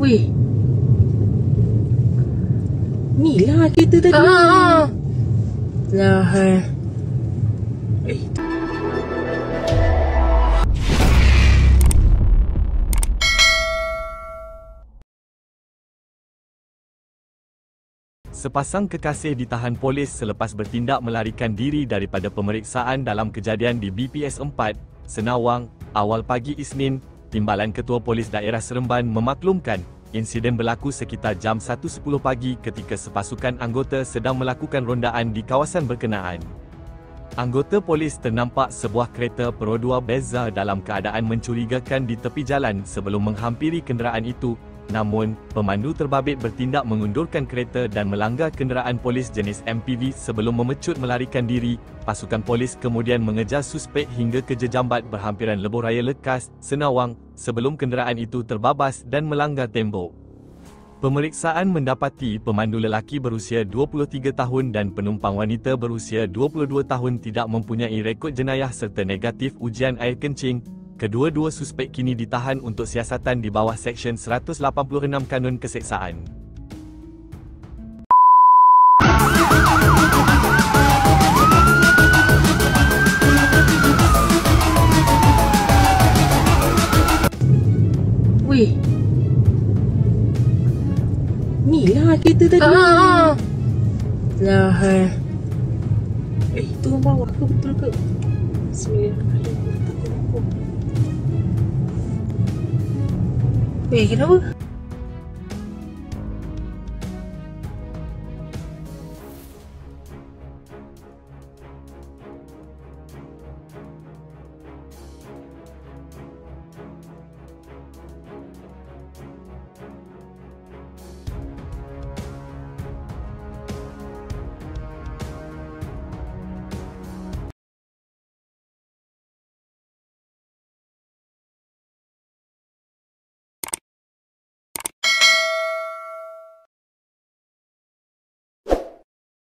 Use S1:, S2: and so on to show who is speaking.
S1: Weh, ni lah kereta tadi. Lah.
S2: Sepasang kekasih ditahan polis selepas bertindak melarikan diri daripada pemeriksaan dalam kejadian di BPS 4, Senawang, awal pagi Isnin. Timbalan Ketua Polis Daerah Seremban memaklumkan, insiden berlaku sekitar jam 1.10 pagi ketika sepasukan anggota sedang melakukan rondaan di kawasan berkenaan. Anggota polis ternampak sebuah kereta Perodua Bezza dalam keadaan mencurigakan di tepi jalan sebelum menghampiri kenderaan itu. Namun, pemandu terbabit bertindak mengundurkan kereta dan melanggar kenderaan polis jenis MPV sebelum memecut melarikan diri. Pasukan polis kemudian mengejar suspek hingga ke Jejambat berhampiran Lebuh Raya Lekas, Senawang, sebelum kenderaan itu terbabas dan melanggar tembok. Pemeriksaan mendapati pemandu lelaki berusia 23 tahun dan penumpang wanita berusia 22 tahun tidak mempunyai rekod jenayah serta negatif ujian air kencing. Kedua-dua suspek kini ditahan untuk siasatan di bawah Seksyen 186 Kanun Keseksaan.
S1: Weh, ni lah kereta tadi. Lah. Itu orang bawa ke betul ke? Bismillahirrahmanirrahim. Weh, kenapa?